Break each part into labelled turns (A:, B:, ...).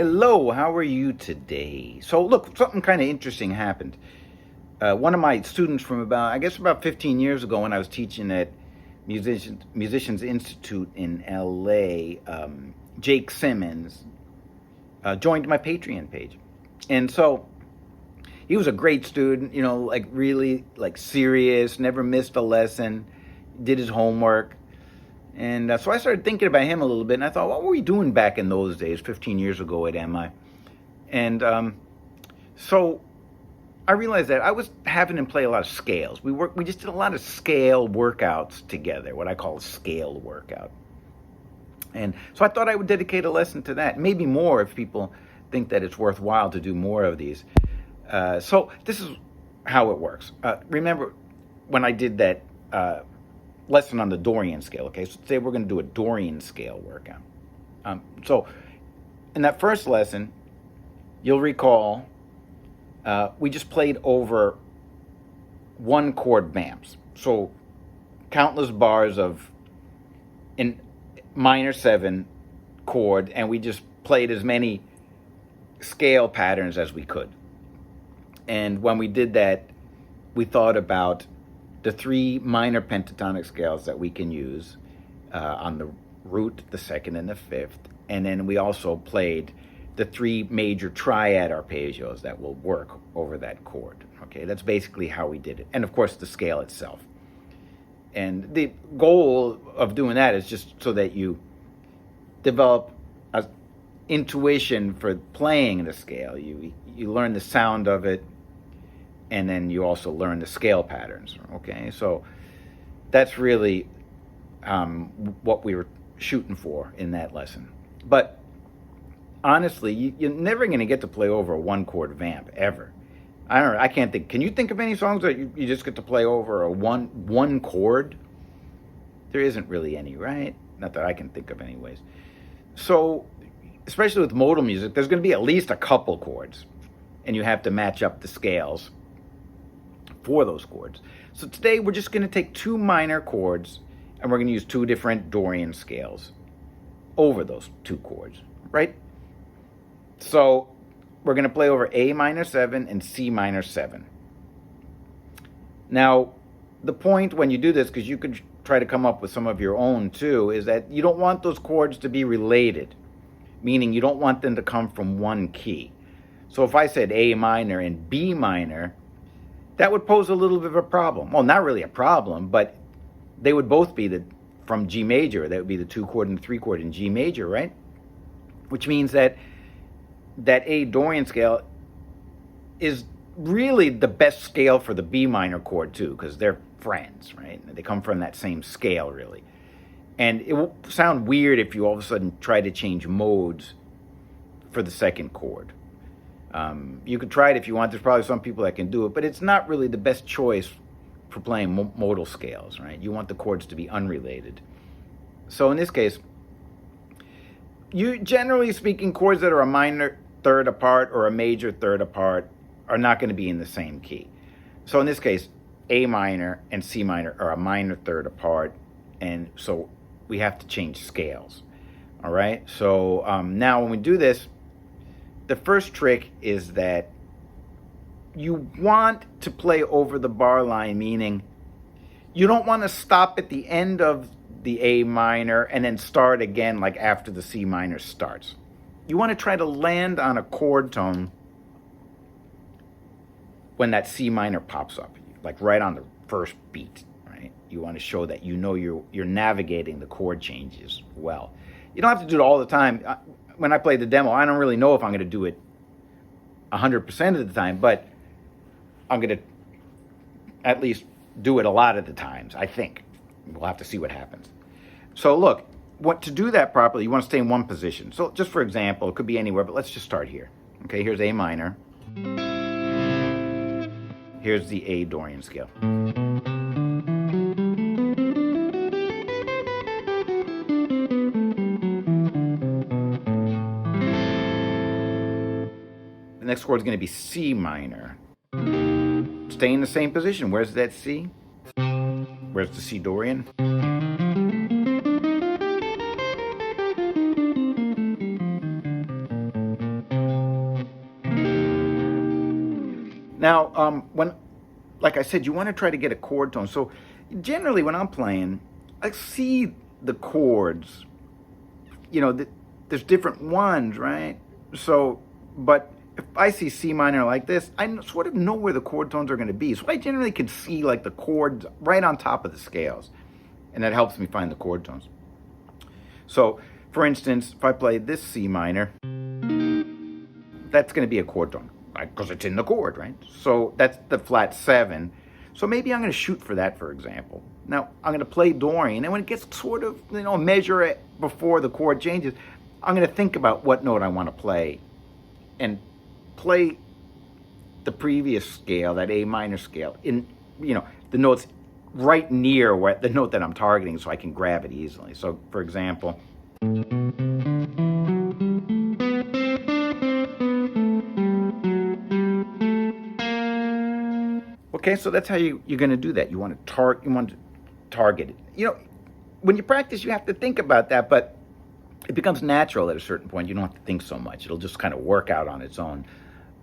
A: Hello, how are you today? So look, something kind of interesting happened. One of my students from about 15 years ago when I was teaching at Musicians Institute in LA, Jake Simmons, joined my Patreon page. And so he was a great student, really serious, never missed a lesson, did his homework. And so I started thinking about him a little bit, and I thought, what were we doing back in those days, 15 years ago at MI? And so I realized that I was having him play a lot of scales. We just did a lot of scale workouts together, what I call a scale workout. And so I thought I would dedicate a lesson to that, maybe more if people think that it's worthwhile to do more of these. So this is how it works. Remember when I did that lesson on the Dorian scale, okay? So today we're going to do a Dorian scale workout. So in that first lesson, you'll recall we just played over one chord vamps. So countless bars of in minor 7 chord, and we just played as many scale patterns as we could. And when we did that, we thought about the 3 minor pentatonic scales that we can use on the root, the 2nd, and the 5th. And then we also played the 3 major triad arpeggios that will work over that chord. Okay, that's basically how we did it. And of course, the scale itself. And the goal of doing that is just so that you develop an intuition for playing the scale. You learn the sound of it, and then you also learn the scale patterns, okay? So that's really what we were shooting for in that lesson. But honestly, you're never going to get to play over a 1-chord vamp, ever. I don't know, I can't think. Can you think of any songs that you just get to play over a one chord? There isn't really any, right? Not that I can think of anyways. So, especially with modal music, there's going to be at least a couple chords, and you have to match up the scales for those chords. So today we're just going to take 2 minor chords, and we're going to use 2 different Dorian scales over those 2 chords, right? So we're going to play over A minor 7 and C minor 7. Now, the point when you do this, because you could try to come up with some of your own too, is that you don't want those chords to be related, meaning you don't want them to come from one key. So if I said A minor and B minor, that would pose a little bit of a problem. Well, not really a problem, but they would both be from G major. That would be the 2-chord and the 3-chord in G major, right? Which means that A Dorian scale is really the best scale for the B minor chord too, because they're friends, right? They come from that same scale, really. And it will sound weird if you all of a sudden try to change modes for the 2nd chord. You could try it if you want. There's probably some people that can do it, but it's not really the best choice for playing modal scales, right? You want the chords to be unrelated. So in this case, generally speaking, chords that are a minor 3rd apart or a major 3rd apart are not going to be in the same key. So in this case, A minor and C minor are a minor 3rd apart, and so we have to change scales. All right, so now when we do this, the first trick is that you want to play over the bar line, meaning you don't want to stop at the end of the A minor and then start again like after the C minor starts. You want to try to land on a chord tone when that C minor pops up, like right on the first beat, right? You want to show that you're navigating the chord changes well. You don't have to do it all the time. When I play the demo, I don't really know if I'm going to do it 100% of the time, but I'm going to at least do it a lot of the times, I think. We'll have to see what happens. So look, to do that properly, you want to stay in one position. So just for example, it could be anywhere, but let's just start here. Okay, here's A minor. Here's the A Dorian scale. The next chord is going to be C minor. Stay in the same position. Where's that C? Where's the C Dorian? Now, like I said, you want to try to get a chord tone. So generally when I'm playing, I see the chords, there's different ones, right? So, but if I see C minor like this, I sort of know where the chord tones are going to be. So I generally can see like the chords right on top of the scales. And that helps me find the chord tones. So, for instance, if I play this C minor, that's going to be a chord tone, because it's in the chord, right? So that's the flat 7. So maybe I'm going to shoot for that, for example. Now, I'm going to play Dorian, and when it gets sort of, measure it before the chord changes, I'm going to think about what note I want to play and play the previous scale, that A minor scale, in, the notes right near where the note that I'm targeting so I can grab it easily. So, for example, okay, so that's how you're going to do that. You want to target it. When you practice, you have to think about that, but it becomes natural at a certain point. You don't have to think so much. It'll just kind of work out on its own.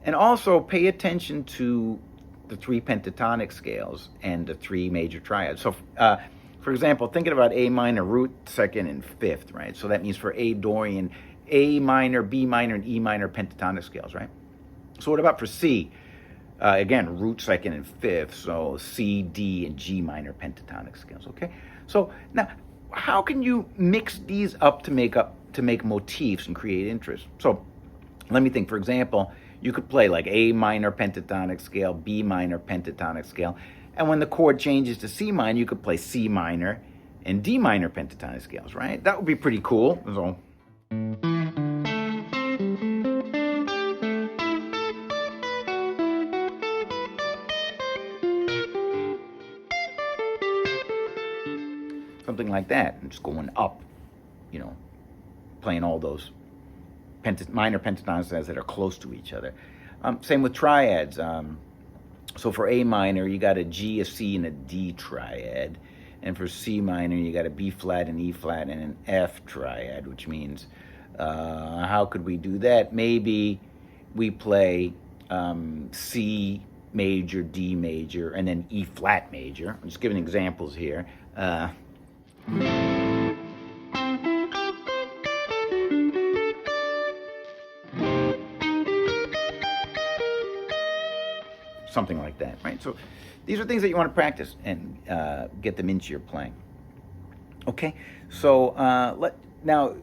A: And also pay attention to the 3 pentatonic scales and the 3 major triads. So, for example, thinking about A minor, root, second, and fifth, right? So that means for A Dorian, A minor, B minor, and E minor pentatonic scales, right? So what about for C? Again, root, second, and fifth. So C, D, and G minor pentatonic scales, okay? So now, how can you mix these up to make motifs and create interest? So let me think. For example, you could play like A minor pentatonic scale, B minor pentatonic scale, and when the chord changes to C minor, you could play C minor and D minor pentatonic scales, right? That would be pretty cool. So, something like that, and just going up, playing all those minor pentatonic scales that are close to each other. Same with triads. So for A minor, you got a G, a C, and a D triad. And for C minor, you got a B flat, an E flat, and an F triad, which means, how could we do that? Maybe we play C major, D major, and then E flat major. I'm just giving examples here. Something like that, right? So these are things that you want to practice and get them into your playing. Okay, so now,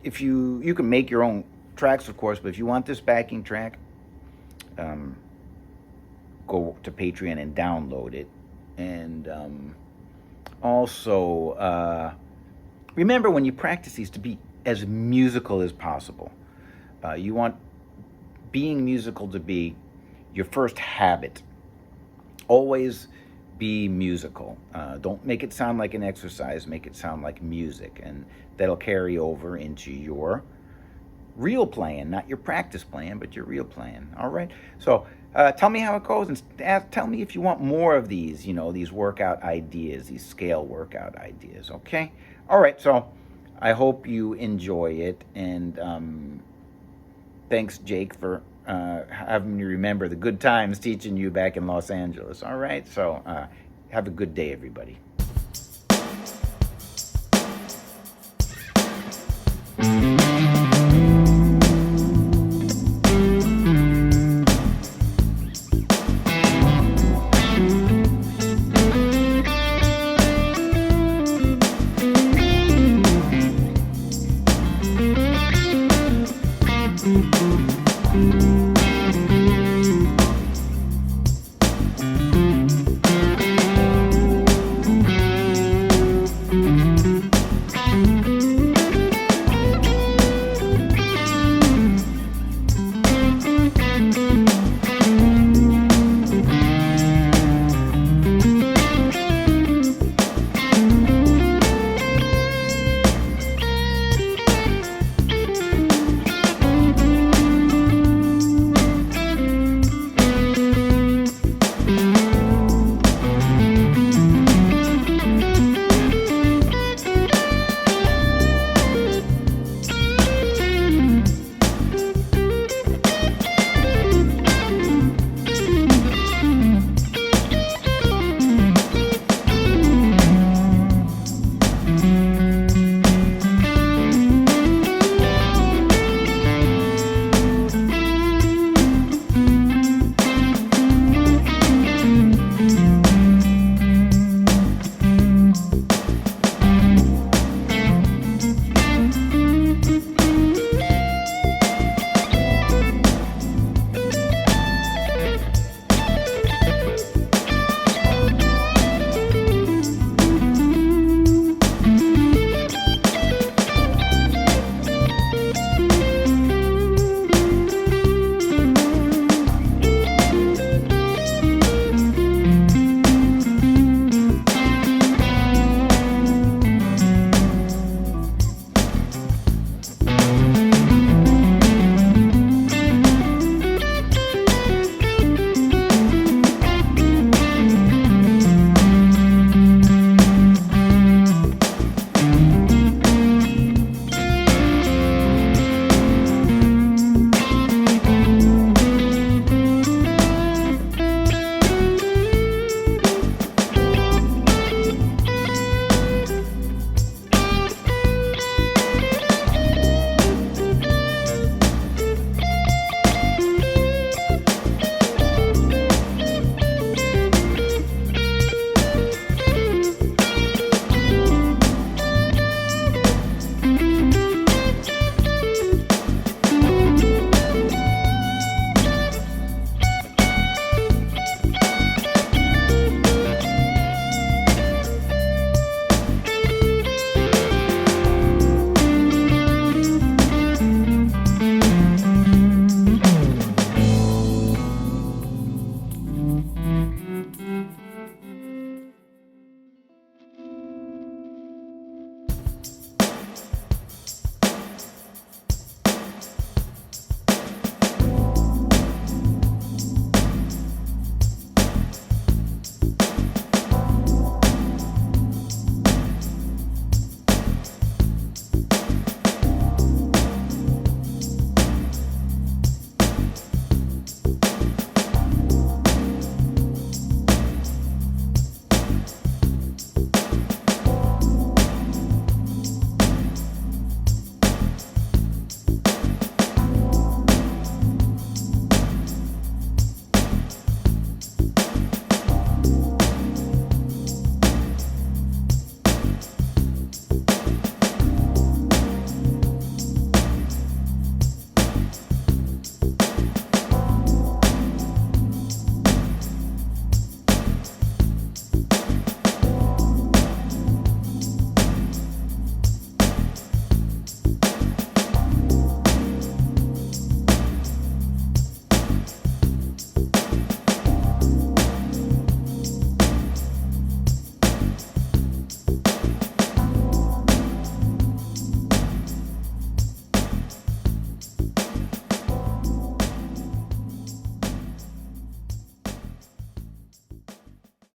A: if you can make your own tracks, of course, but if you want this backing track, go to Patreon and download it. And also, remember when you practice these to be as musical as possible. You want being musical to be your first habit. Always be musical. Don't make it sound like an exercise, make it sound like music, and that'll carry over into your real playing, not your practice playing, but your real playing. All right? So tell me how it goes, and tell me if you want more of these, these workout ideas, these scale workout ideas, okay? All right, so I hope you enjoy it, and thanks, Jake, for having me remember the good times teaching you back in Los Angeles. All right, so have a good day, everybody.